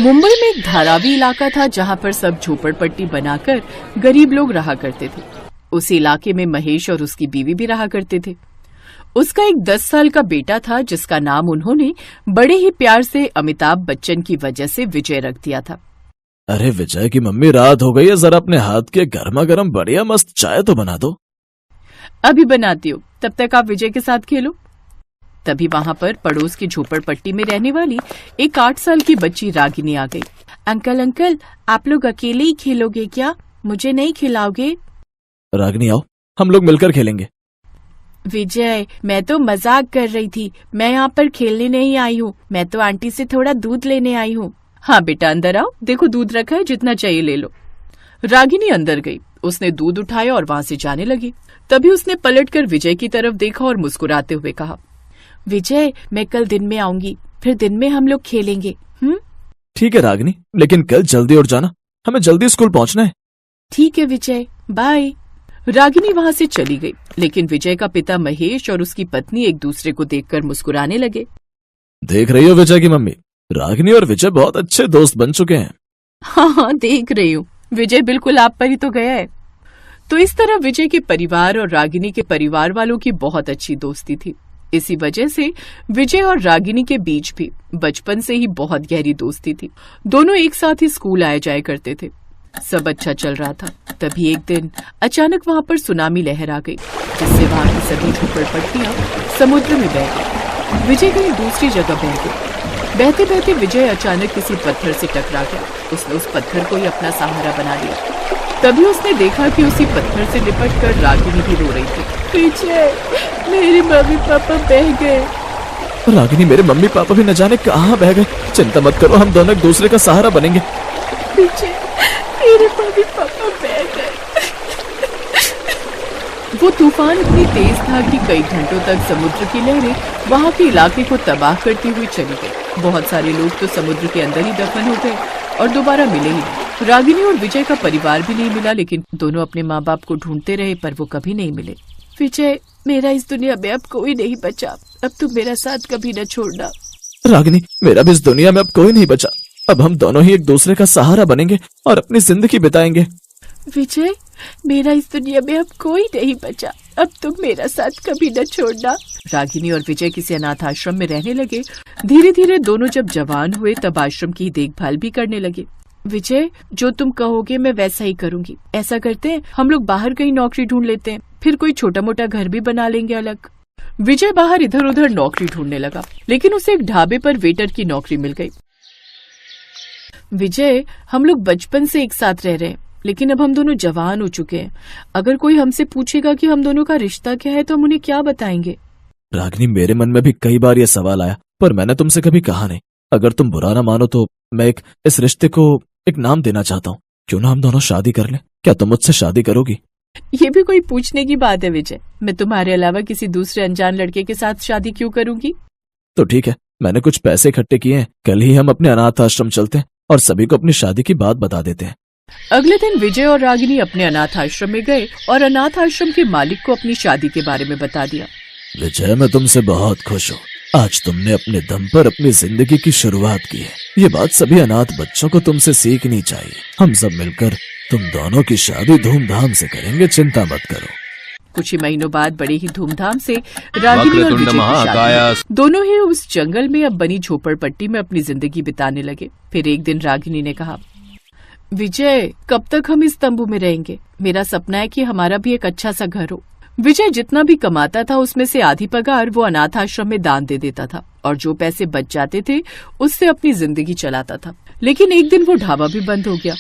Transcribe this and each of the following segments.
मुंबई में एक धारावी इलाका था जहाँ पर सब झोपड़पट्टी बनाकर गरीब लोग रहा करते थे। उस इलाके में महेश और उसकी बीवी भी रहा करते थे। उसका एक 10 साल का बेटा था जिसका नाम उन्होंने बड़े ही प्यार से अमिताभ बच्चन की वजह से विजय रख दिया था। अरे विजय की मम्मी, रात हो गई है, जरा अपने हाथ के गर्मा गर्म बढ़िया मस्त चाय तो बना दो। अभी बनाती हूँ, तब तक आप विजय के साथ खेलो। तभी वहाँ पर पड़ोस की झोपड़पट्टी में रहने वाली एक 8 साल की बच्ची रागिनी आ गई। अंकल, आप लोग अकेले ही खेलोगे क्या? मुझे नहीं खिलाओगे? रागिनी आओ, हम लोग मिलकर खेलेंगे। विजय, मैं तो मजाक कर रही थी, मैं यहाँ पर खेलने नहीं आई हूँ, मैं तो आंटी से थोड़ा दूध लेने आई हूँ। हाँ बेटा, अंदर आओ, देखो दूध रखा है, जितना चाहिए ले लो। रागिनी अंदर गई, उसने दूध उठाया और वहाँ से जाने लगी। तभी उसने पलटकर विजय की तरफ देखा और मुस्कुराते हुए कहा, विजय, मैं कल दिन में आऊंगी, फिर दिन में हम लोग खेलेंगे। ठीक है रागिनी, लेकिन कल जल्दी उठ जाना, हमें जल्दी स्कूल पहुँचना है। ठीक है विजय, बाय। रागिनी वहाँ से चली गई, लेकिन विजय का पिता महेश और उसकी पत्नी एक दूसरे को देखकर मुस्कुराने लगे। देख रही हो विजय की मम्मी, रागिनी और विजय बहुत अच्छे दोस्त बन चुके हैं। हाँ, देख रही हूँ, विजय बिल्कुल आप पर ही तो गया है। तो इस तरह विजय के परिवार और रागिनी के परिवार वालों की बहुत अच्छी दोस्ती थी। इसी वजह से विजय और रागिनी के बीच भी बचपन से ही बहुत गहरी दोस्ती थी। दोनों एक साथ ही स्कूल आए जाए करते थे। सब अच्छा चल रहा था। तभी एक दिन अचानक वहाँ पर सुनामी लहर आ गई, जिससे वहाँ की सभी झोपड़पट्टियां समुद्र में बह गई। विजय कहीं दूसरी जगह बह गई। बहते बहते विजय अचानक किसी पत्थर से टकरा गया। उसने उस पत्थर को ही अपना सहारा बना लिया। तभी उसने देखा कि उसी पत्थर से लिपट कर रागिनी भी रो रही थी। विजय, मेरे मम्मी पापा बह गए। रागिनी, मेरे मम्मी पापा भी न जाने कहाँ बह गए। चिंता मत करो, हम दोनों एक दूसरे का सहारा बनेंगे। विजय, मेरे मम्मी पापा बह गए। वो तूफान इतनी तेज था कि कई घंटों तक समुद्र की लहरें वहाँ के इलाके को तबाह करती हुई चली गई। बहुत सारे लोग तो समुद्र के अंदर ही दफन हो गए और दोबारा मिले ही नहीं। रागिनी और विजय का परिवार भी नहीं मिला, लेकिन दोनों अपने माँ बाप को ढूंढते रहे, पर वो कभी नहीं मिले। विजय, मेरा इस दुनिया में अब कोई नहीं बचा, अब तुम मेरा साथ कभी न छोड़ना। रागिनी, मेरा भी इस दुनिया में अब कोई नहीं बचा, अब हम दोनों ही एक दूसरे का सहारा बनेंगे और अपनी जिंदगी बिताएंगे। विजय, मेरा इस दुनिया में अब कोई नहीं बचा, अब तुम मेरा साथ कभी न छोड़ना। रागिनी और विजय किसी अनाथ आश्रम में रहने लगे। धीरे धीरे दोनों जब जवान हुए तब आश्रम की देखभाल भी करने लगे। विजय, जो तुम कहोगे मैं वैसा ही करूंगी। ऐसा करते हैं, हम लोग बाहर कहीं नौकरी ढूंढ लेते हैं, फिर कोई छोटा मोटा घर भी बना लेंगे अलग। विजय बाहर इधर उधर नौकरी ढूंढने लगा, लेकिन उसे एक ढाबे पर वेटर की नौकरी मिल गई। विजय, हम लोग बचपन से एक साथ रह रहे हैं, लेकिन अब हम दोनों जवान हो चुके हैं। अगर कोई हमसे पूछेगा कि हम दोनों का रिश्ता क्या है तो हम उन्हें क्या बताएंगे? रागिनी, मेरे मन में भी कई बार ये सवाल आया, पर मैंने तुमसे कभी कहा नहीं। अगर तुम बुरा ना मानो तो मैं इस रिश्ते को एक नाम देना चाहता हूँ। क्यों ना हम दोनों शादी कर लें? क्या तुम मुझसे शादी करोगी? ये भी कोई पूछने की बात है विजय? मैं तुम्हारे अलावा किसी दूसरे अनजान लड़के के साथ शादी क्यों करूंगी? तो ठीक है, मैंने कुछ पैसे इकट्ठे किए हैं, कल ही हम अपने अनाथ आश्रम चलते हैं और सभी को अपनी शादी की बात बता देते हैं। अगले दिन विजय और रागिनी अपने अनाथ आश्रम में गए और अनाथ आश्रम के मालिक को अपनी शादी के बारे में बता दिया। विजय, मैं तुमसे बहुत खुश हूँ। आज तुमने अपने दम पर अपनी जिंदगी की शुरुआत की है। ये बात सभी अनाथ बच्चों को तुमसे सीखनी चाहिए। हम सब मिलकर तुम दोनों की शादी धूमधाम से करेंगे, चिंता मत करो। कुछ ही महीनों बाद बड़े ही धूमधाम से रागिनी और विजय की शादी। दोनों ही उस जंगल में अब बनी झोपड़पट्टी में अपनी जिंदगी बिताने लगे। फिर एक दिन रागिनी ने कहा, विजय, कब तक हम इस तंबू में रहेंगे? मेरा सपना है कि हमारा भी एक अच्छा सा घर हो। विजय जितना भी कमाता था उसमें से आधी पगार वो अनाथ आश्रम में दान दे देता था और जो पैसे बच जाते थे उससे अपनी जिंदगी चलाता था। लेकिन एक दिन वो ढाबा भी बंद हो गया।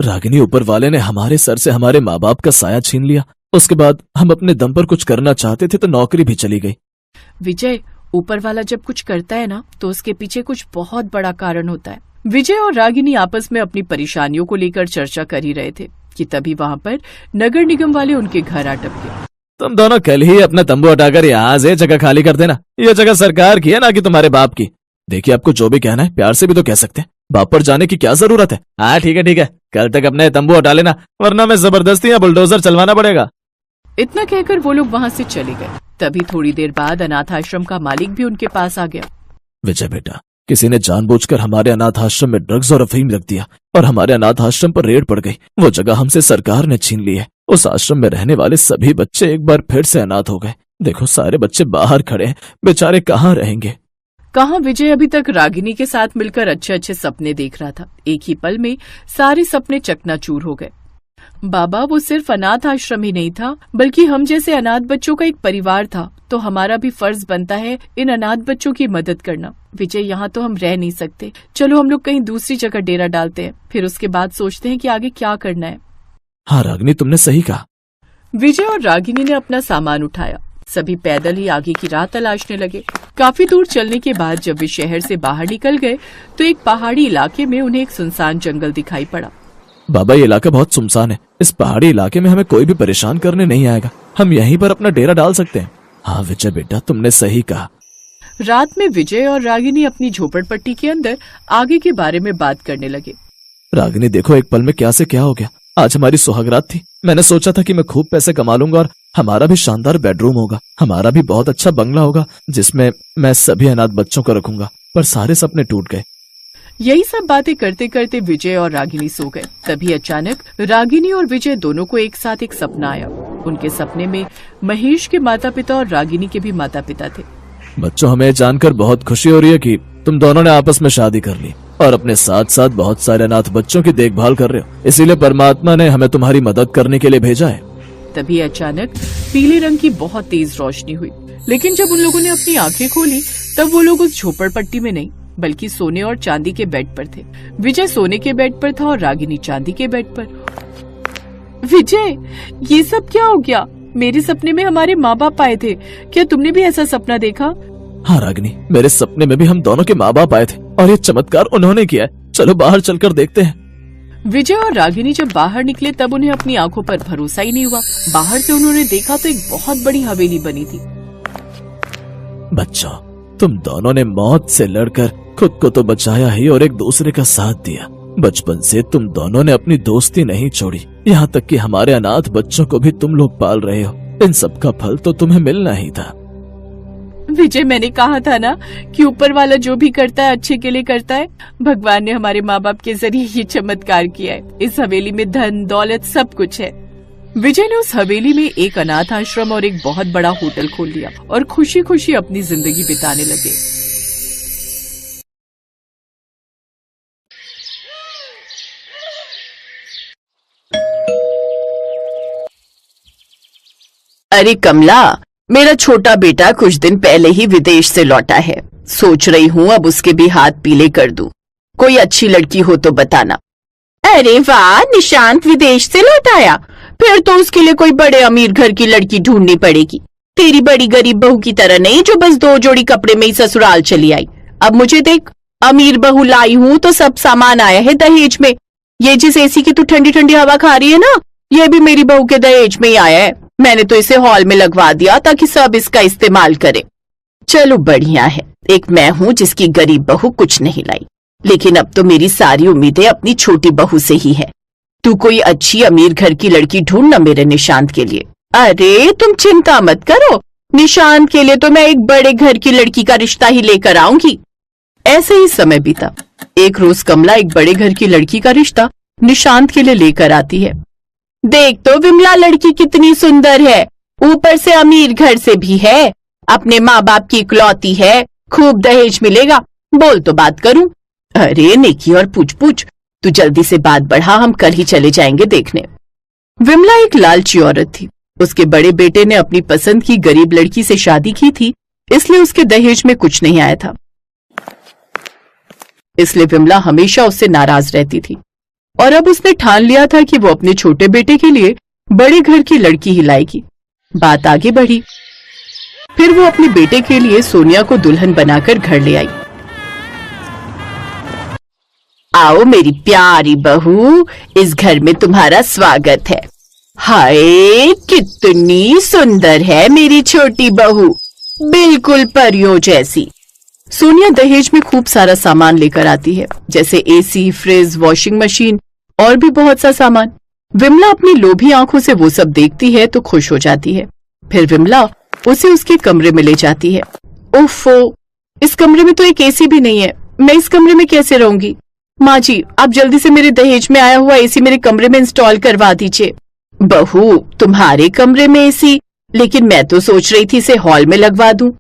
रागिनी, ऊपर वाले ने हमारे सर से हमारे माँ बाप का साया छीन लिया। उसके बाद हम अपने दम पर कुछ करना चाहते थे तो नौकरी भी चली गई। विजय, ऊपर वाला जब कुछ करता है ना तो उसके पीछे कुछ बहुत बड़ा कारण होता है। विजय और रागिनी आपस में अपनी परेशानियों को लेकर चर्चा कर ही रहे थे कि तभी वहाँ पर नगर निगम वाले उनके घर आ टपके। तुम दोनों कल ही अपना तंबू हटाकर यहाँ से जगह खाली कर देना। ये जगह सरकार की है, ना कि तुम्हारे बाप की। देखिए, आपको जो भी कहना है प्यार से भी तो कह सकते हैं। बाप पर जाने की क्या जरूरत है? हाँ ठीक है, कल तक अपने तंबू हटा लेना, वरना मैं जबरदस्ती या बुलडोजर चलवाना पड़ेगा। इतना कहकर वो लोग वहाँ से चले गए। तभी थोड़ी देर बाद अनाथ आश्रम का मालिक भी उनके पास आ गया। विजय बेटा, किसी ने जानबूझकर हमारे अनाथ आश्रम में ड्रग्स और अफीम रख दिया और हमारे अनाथ आश्रम पर रेड पड़ गई। वो जगह हमसे सरकार ने छीन ली है। उस आश्रम में रहने वाले सभी बच्चे एक बार फिर से अनाथ हो गए। देखो सारे बच्चे बाहर खड़े हैं, बेचारे कहाँ रहेंगे। कहाँ विजय अभी तक रागिनी के साथ मिलकर अच्छे अच्छे सपने देख रहा था। एक ही पल में सारे सपने चकनाचूर हो गए। बाबा, वो सिर्फ अनाथ आश्रम ही नहीं था, बल्कि हम जैसे अनाथ बच्चों का एक परिवार था। तो हमारा भी फर्ज बनता है इन अनाथ बच्चों की मदद करना। विजय, यहाँ तो हम रह नहीं सकते। चलो हम लोग कहीं दूसरी जगह डेरा डालते हैं, फिर उसके बाद सोचते हैं कि आगे क्या करना है। हाँ रागिनी, तुमने सही कहा। विजय और रागिनी ने अपना सामान उठाया। सभी पैदल ही आगे की राह तलाशने लगे। काफी दूर चलने के बाद जब वे शहर से बाहर निकल गए तो एक पहाड़ी इलाके में उन्हें एक सुनसान जंगल दिखाई पड़ा। बाबा, ये इलाका बहुत सुनसान है। इस पहाड़ी इलाके में हमें कोई भी परेशान करने नहीं आएगा। हम यहीं पर अपना डेरा डाल सकते हैं। हाँ विजय बेटा, तुमने सही कहा। रात में विजय और रागिनी अपनी झोपड़पट्टी के अंदर आगे के बारे में बात करने लगे। रागिनी देखो, एक पल में क्या से क्या हो गया। आज हमारी सुहागरात थी। मैंने सोचा था कि मैं खूब पैसे कमा लूंगा और हमारा भी शानदार बेडरूम होगा, हमारा भी बहुत अच्छा बंगला होगा जिसमें मैं सभी अनाथ बच्चों को रखूंगा। पर सारे सपने टूट गए। यही सब बातें करते करते विजय और रागिनी सो गए। तभी अचानक रागिनी और विजय दोनों को एक साथ एक सपना आया। उनके सपने में महेश के माता पिता और रागिनी के भी माता पिता थे। बच्चों, हमें जानकर बहुत खुशी हो रही है कि तुम दोनों ने आपस में शादी कर ली और अपने साथ साथ बहुत सारे अनाथ बच्चों की देखभाल कर रहे हो। इसीलिए परमात्मा ने हमें तुम्हारी मदद करने के लिए भेजा है। तभी अचानक पीले रंग की बहुत तेज रोशनी हुई, लेकिन जब उन लोगों ने अपनी आंखें खोली तब वो लोग उस झोपड़पट्टी में नहीं बल्कि सोने और चांदी के बेड पर थे। विजय सोने के बेड पर था और रागिनी चांदी के बेड पर। विजय, ये सब क्या हो गया? मेरे सपने में हमारे माँ बाप आए थे। क्या तुमने भी ऐसा सपना देखा? हाँ रागिनी, मेरे सपने में भी हम दोनों के माँ बाप आए थे और ये चमत्कार उन्होंने किया है। चलो बाहर चलकर देखते हैं। विजय और रागिनी जब बाहर निकले तब उन्हें अपनी आंखों पर भरोसा ही नहीं हुआ। बाहर से उन्होंने देखा तो एक बहुत बड़ी हवेली बनी थी। बच्चों, तुम दोनों ने मौत से लड़कर खुद को तो बचाया ही और एक दूसरे का साथ दिया। बचपन से तुम दोनों ने अपनी दोस्ती नहीं छोड़ी। यहाँ तक कि हमारे अनाथ बच्चों को भी तुम लोग पाल रहे हो। इन सब का फल तो तुम्हें मिलना ही था। विजय, मैंने कहा था ना कि ऊपर वाला जो भी करता है अच्छे के लिए करता है। भगवान ने हमारे माँ बाप के जरिए ये चमत्कार किया है। इस हवेली में धन दौलत सब कुछ है। विजय ने उस हवेली में एक अनाथ आश्रम और एक बहुत बड़ा होटल खोल लिया और खुशी खुशी अपनी जिंदगी बिताने लगे। अरे कमला, मेरा छोटा बेटा कुछ दिन पहले ही विदेश से लौटा है। सोच रही हूँ अब उसके भी हाथ पीले कर दूं। कोई अच्छी लड़की हो तो बताना। अरे वाह, निशांत विदेश से लौट आया। फिर तो उसके लिए कोई बड़े अमीर घर की लड़की ढूंढनी पड़ेगी। तेरी बड़ी गरीब बहू की तरह नहीं जो बस 2 जोड़ी कपड़े में ही ससुराल चली आई। अब मुझे देख, अमीर बहू लाई हूँ तो सब सामान आया है दहेज में। ये जिस एसी की तू ठंडी ठंडी हवा खा रही है ना, ये भी मेरी बहू के दहेज में ही आया है। मैंने तो इसे हॉल में लगवा दिया ताकि सब इसका इस्तेमाल करे। चलो बढ़िया है, एक मैं हूँ जिसकी गरीब बहू कुछ नहीं लाई। लेकिन अब तो मेरी सारी उम्मीदें अपनी छोटी बहू से ही है। तू कोई अच्छी अमीर घर की लड़की ढूंढना मेरे निशांत के लिए। अरे तुम चिंता मत करो, निशांत के लिए तो मैं एक बड़े घर की लड़की का रिश्ता ही लेकर आऊंगी। ऐसे ही समय बीता। एक रोज कमला एक बड़े घर की लड़की का रिश्ता निशांत के लिए लेकर आती है। देख तो विमला लड़की कितनी सुंदर है, ऊपर से अमीर घर से भी है, अपने माँ बाप की इकलौती है, खूब दहेज मिलेगा। बोल तो बात करूं। अरे नेकी और पूछ पूछ, तू जल्दी से बात बढ़ा, हम कल ही चले जाएंगे देखने। विमला एक लालची औरत थी। उसके बड़े बेटे ने अपनी पसंद की गरीब लड़की से शादी की थी, इसलिए उसके दहेज में कुछ नहीं आया था। इसलिए विमला हमेशा उससे नाराज रहती थी और अब उसने ठान लिया था कि वो अपने छोटे बेटे के लिए बड़े घर की लड़की ही लाएगी। बात आगे बढ़ी। फिर वो अपने बेटे के लिए सोनिया को दुल्हन बनाकर घर ले आई। आओ मेरी प्यारी बहू, इस घर में तुम्हारा स्वागत है। हाय कितनी सुंदर है मेरी छोटी बहू, बिल्कुल परियों जैसी। सोनिया दहेज में खूब सारा सामान लेकर आती है, जैसे एसी, फ्रिज, वॉशिंग मशीन और भी बहुत सा सामान। विमला अपनी लोभी आंखों से वो सब देखती है तो खुश हो जाती है। फिर विमला उसे उसके कमरे में ले जाती है। ओफो, इस कमरे में तो एक एसी भी नहीं है। मैं इस कमरे में कैसे रहूंगी? माँ जी, आप जल्दी से मेरे दहेज में आया हुआ एसी मेरे कमरे में इंस्टॉल करवा दीजिए। बहू, तुम्हारे कमरे में एसी? लेकिन मैं तो सोच रही थी इसे हॉल में लगवा दूं।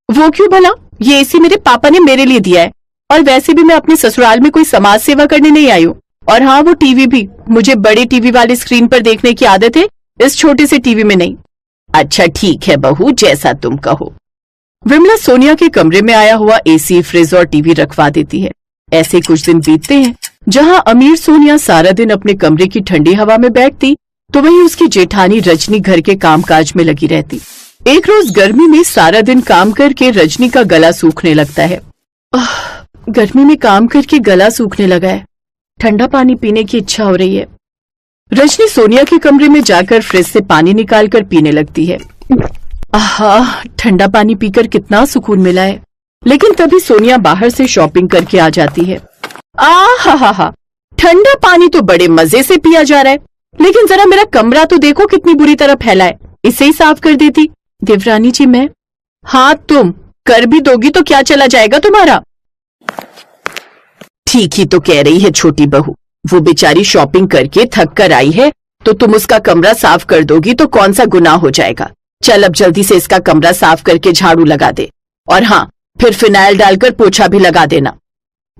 वो क्यों भला? ये एसी मेरे पापा ने मेरे लिए दिया है, और वैसे भी मैं अपने ससुराल में कोई समाज सेवा करने नहीं आई हूँ। और हाँ, वो टीवी भी मुझे बड़े टीवी वाले स्क्रीन पर देखने की आदत है, इस छोटे से टीवी में नहीं। अच्छा ठीक है बहू, जैसा तुम कहो। विमला सोनिया के कमरे में आया हुआ एसी, फ्रिज और टीवी रखवा देती है। ऐसे कुछ दिन बीतते हैं। जहाँ अमीर सोनिया सारा दिन अपने कमरे की ठंडी हवा में बैठती, तो वहीं उसकी जेठानी रजनी घर के कामकाज में लगी रहती। एक रोज गर्मी में सारा दिन काम करके रजनी का गला सूखने लगता है। गर्मी में काम करके गला सूखने लगा है, ठंडा पानी पीने की इच्छा हो रही है। रजनी सोनिया के कमरे में जाकर फ्रिज से पानी निकालकर पीने लगती है। आहा, ठंडा पानी पीकर कितना सुकून मिला है। लेकिन तभी सोनिया बाहर से शॉपिंग करके आ जाती है। आहा, ठंडा पानी तो बड़े मजे से पिया जा रहा है, लेकिन जरा मेरा कमरा तो देखो कितनी बुरी तरह फैला है, इसे ही साफ कर देती। देवरानी जी, मैं? हाँ, तुम कर भी दोगी तो क्या चला जाएगा तुम्हारा? ठीक ही तो कह रही है छोटी बहू, वो बेचारी शॉपिंग करके थक कर आई है, तो तुम उसका कमरा साफ कर दोगी तो कौन सा गुनाह हो जाएगा। चल अब जल्दी से इसका कमरा साफ करके झाड़ू लगा दे, और हाँ, फिर फिनाइल डालकर पोछा भी लगा देना।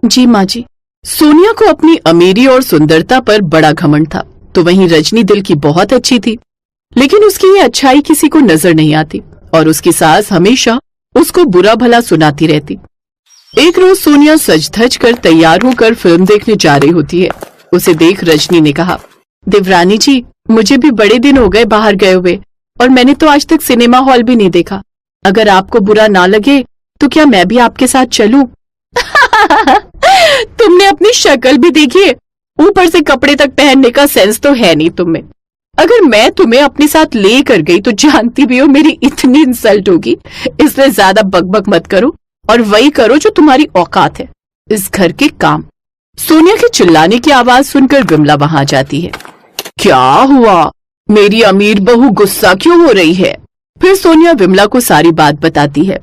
जी माँ जी। सोनिया को अपनी अमीरी और सुंदरता पर बड़ा घमंड था, तो वहीं रजनी दिल की बहुत अच्छी थी, लेकिन उसकी ये अच्छाई किसी को नजर नहीं आती, और उसकी सास हमेशा उसको बुरा भला सुनाती रहती। एक रोज सोनिया सज धज कर तैयार होकर फिल्म देखने जा रही होती है। उसे देख रजनी ने कहा, देवरानी जी, मुझे भी बड़े दिन हो गए बाहर गए हुए, और मैंने तो आज तक सिनेमा हॉल भी नहीं देखा। अगर आपको बुरा ना लगे तो क्या मैं भी आपके साथ चलूं? तुमने अपनी शक्ल भी देखी है, ऊपर से कपड़े तक पहनने का सेंस तो है नहीं तुम्हें। अगर मैं तुम्हें अपने साथ ले कर गई तो जानती भी हो मेरी इतनी इंसल्ट होगी, इसलिए ज्यादा बकबक मत करो और वही करो जो तुम्हारी औकात है, इस घर के काम। सोनिया के चिल्लाने की आवाज सुनकर विमला वहां जाती है। क्या हुआ? मेरी अमीर बहू गुस्सा क्यों हो रही है? फिर सोनिया विमला को सारी बात बताती है।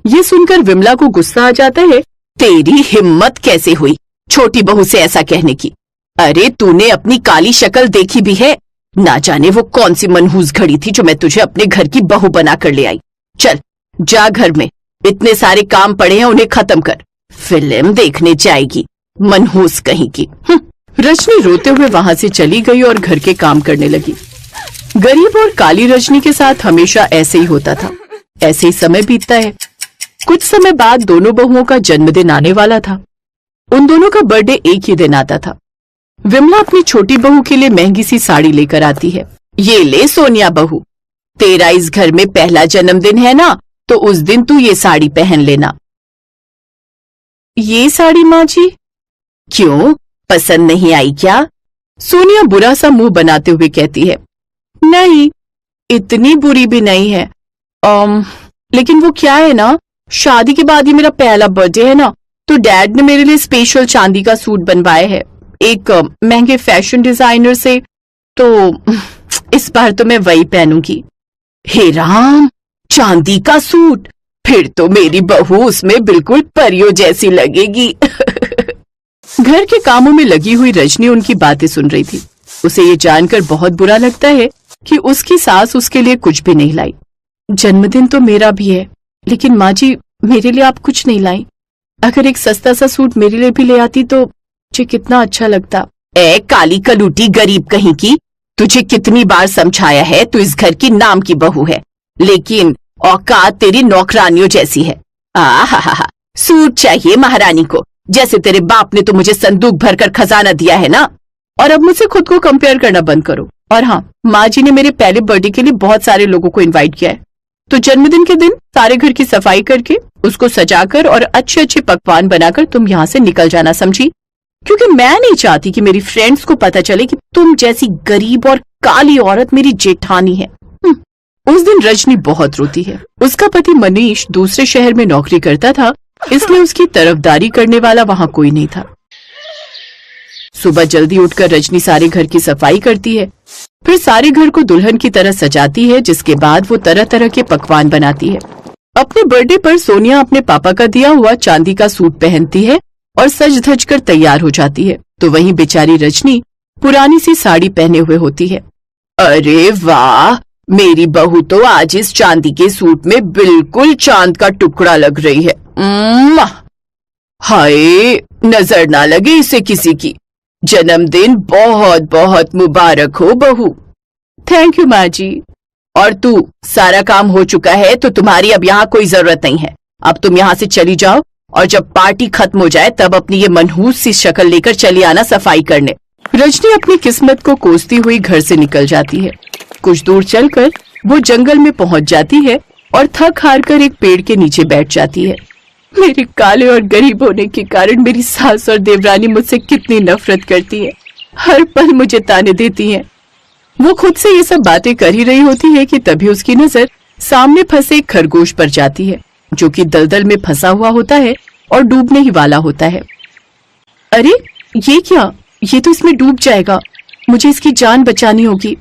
ये सुनकर विमला को गुस्सा आ जाता है। तेरी हिम्मत कैसे हुई छोटी बहू से ऐसा कहने की? अरे तूने अपनी काली शक्ल देखी भी है? ना जाने वो कौन सी मनहूस घड़ी थी जो मैं तुझे अपने घर की बहू बना कर ले आई। चल जा, घर में इतने सारे काम पड़े हैं, उन्हें खत्म कर, फिल्म देखने जाएगी मनहूस कहीं की। रजनी रोते हुए वहां से चली गई और घर के काम करने लगी। गरीब और काली रजनी के साथ हमेशा ऐसे ही होता था। ऐसे ही समय बीतता है। कुछ समय बाद दोनों बहुओं का जन्मदिन आने वाला था। उन दोनों का बर्थडे एक ही दिन आता था। विमला अपनी छोटी बहू के लिए महंगी सी साड़ी लेकर आती है। ये ले सोनिया बहू, तेरा इस घर में पहला जन्मदिन है ना, तो उस दिन तू ये साड़ी पहन लेना। ये साड़ी माँ जी? क्यों, पसंद नहीं आई क्या? सोनिया बुरा सा मुंह बनाते हुए कहती है। नहीं, इतनी बुरी भी नहीं है। लेकिन वो क्या है ना, शादी के बाद ही मेरा पहला बर्थडे है ना, तो डैड ने मेरे लिए स्पेशल चांदी का सूट बनवाया है एक महंगे फैशन डिजाइनर से, तो इस बार तो मैं वही पहनूंगी। हे राम, चांदी का सूट? फिर तो मेरी बहू उसमें बिल्कुल परियों जैसी लगेगी। घर के कामों में लगी हुई रजनी उनकी बातें सुन रही थी। उसे ये जानकर बहुत बुरा लगता है कि उसकी सास उसके लिए कुछ भी नहीं लाई। जन्मदिन तो मेरा भी है, लेकिन माँ जी मेरे लिए आप कुछ नहीं लाई। अगर एक सस्ता सा सूट मेरे लिए भी ले आती तो मुझे कितना अच्छा लगता। ए काली कलूटी गरीब कहीं की, तुझे कितनी बार समझाया है तू इस घर की नाम की बहू है, लेकिन औकात तेरी नौकरानियों जैसी है। आहा, सूट चाहिए महारानी को, जैसे तेरे बाप ने तो मुझे संदूक भरकर खजाना दिया है ना। और अब मुझसे खुद को कंपेयर करना बंद करो। और हाँ, माँ जी ने मेरे पहले बर्थडे के लिए बहुत सारे लोगों को इनवाइट किया है, तो जन्मदिन के दिन सारे घर की सफाई करके उसको सजाकर और अच्छे अच्छे पकवान बनाकर तुम यहाँ से निकल जाना, समझी? क्योंकि मैं नहीं चाहती कि मेरी फ्रेंड्स को पता चले कि तुम जैसी गरीब और काली औरत मेरी जेठानी है। उस दिन रजनी बहुत रोती है। उसका पति मनीष दूसरे शहर में नौकरी करता था, इसलिए उसकी तरफदारी करने वाला वहाँ कोई नहीं था। सुबह जल्दी उठकर रजनी सारे घर की सफाई करती है, फिर सारे घर को दुल्हन की तरह सजाती है, जिसके बाद वो तरह तरह के पकवान बनाती है। अपने बर्थडे पर सोनिया अपने पापा का दिया हुआ चांदी का सूट पहनती है और सज धज कर तैयार हो जाती है तो वहीं बेचारी रजनी पुरानी सी साड़ी पहने हुए होती है। अरे वाह, मेरी बहू तो आज इस चांदी के सूट में बिल्कुल चांद का टुकड़ा लग रही है। हाय, नजर ना लगे इसे किसी की। जन्मदिन बहुत बहुत मुबारक हो बहू। थैंक यू माँ जी। और तू, सारा काम हो चुका है तो तुम्हारी अब यहाँ कोई जरूरत नहीं है। अब तुम यहाँ से चली जाओ और जब पार्टी खत्म हो जाए तब अपनी ये मनहूस सी शक्ल लेकर चली आना सफाई करने। रजनी अपनी किस्मत को कोसती हुई घर से निकल जाती है। कुछ दूर चलकर वो जंगल में पहुंच जाती है और थक हार कर एक पेड़ के नीचे बैठ जाती है। मेरे काले और गरीब होने के कारण मेरी सास और देवरानी मुझसे कितनी नफरत करती है। हर पल मुझे ताने देती हैं। वो खुद से ये सब बातें कर ही रही होती है कि तभी उसकी नजर सामने फंसे एक खरगोश पर जाती है जो कि दलदल में फंसा हुआ होता है और डूबने ही वाला होता है। अरे ये क्या, ये तो इसमें डूब जाएगा, मुझे इसकी जान बचानी होगी।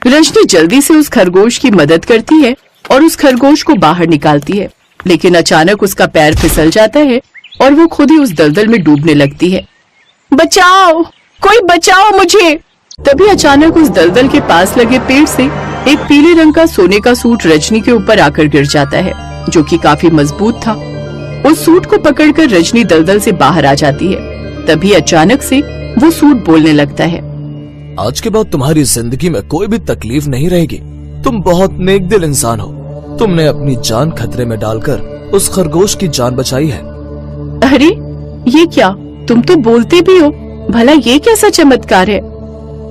रजनी जल्दी से उस खरगोश की मदद करती है और उस खरगोश को बाहर निकालती है, लेकिन अचानक उसका पैर फिसल जाता है और वो खुद ही उस दलदल में डूबने लगती है। बचाओ, कोई बचाओ मुझे। तभी अचानक उस दलदल के पास लगे पेड़ से एक पीले रंग का सोने का सूट रजनी के ऊपर आकर गिर जाता है जो कि काफी मजबूत था। उस सूट को पकड़कर रजनी दलदल से बाहर आ जाती है। तभी अचानक से वो सूट बोलने लगता है। आज के बाद तुम्हारी जिंदगी में कोई भी तकलीफ नहीं रहेगी। तुम बहुत नेक दिल इंसान हो। तुमने अपनी जान खतरे में डालकर उस खरगोश की जान बचाई है। अरे ये क्या, तुम तो बोलते भी हो, भला ये कैसा चमत्कार है?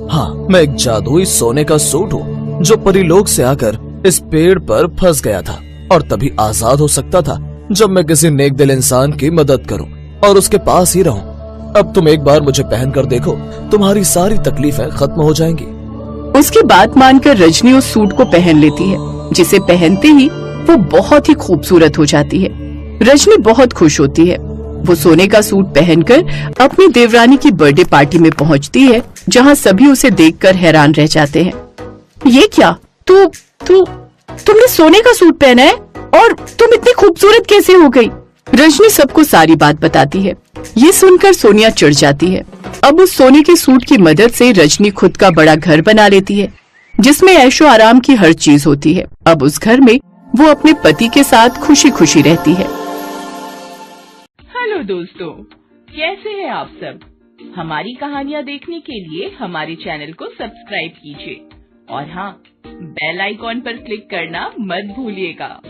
हाँ, मैं एक जादुई सोने का सूट हूँ जो परीलोक से आकर इस पेड़ पर फंस गया था और तभी आजाद हो सकता था जब मैं किसी नेक दिल इंसान की मदद करूँ और उसके पास ही रहूँ। अब तुम एक बार मुझे पहन कर देखो, तुम्हारी सारी तकलीफें खत्म हो जाएंगी। उसकी बात मानकर रजनी उस सूट को पहन लेती है, जिसे पहनते ही वो बहुत ही खूबसूरत हो जाती है। रजनी बहुत खुश होती है। वो सोने का सूट पहनकर अपनी देवरानी की बर्थडे पार्टी में पहुंचती है, जहां सभी उसे देखकर हैरान रह जाते हैं। ये क्या, तुमने सोने का सूट पहना है और तुम इतनी खूबसूरत कैसे हो गई? रजनी सबको सारी बात बताती है। ये सुनकर सोनिया चिढ़ जाती है। अब उस सोने के सूट की मदद से रजनी खुद का बड़ा घर बना लेती है जिसमें ऐशो आराम की हर चीज होती है। अब उस घर में वो अपने पति के साथ खुशी खुशी रहती है। हेलो दोस्तों, कैसे हैं आप सब? हमारी कहानियाँ देखने के लिए हमारे चैनल को सब्सक्राइब कीजिए और हाँ, बेल आइकॉन पर क्लिक करना मत भूलिएगा।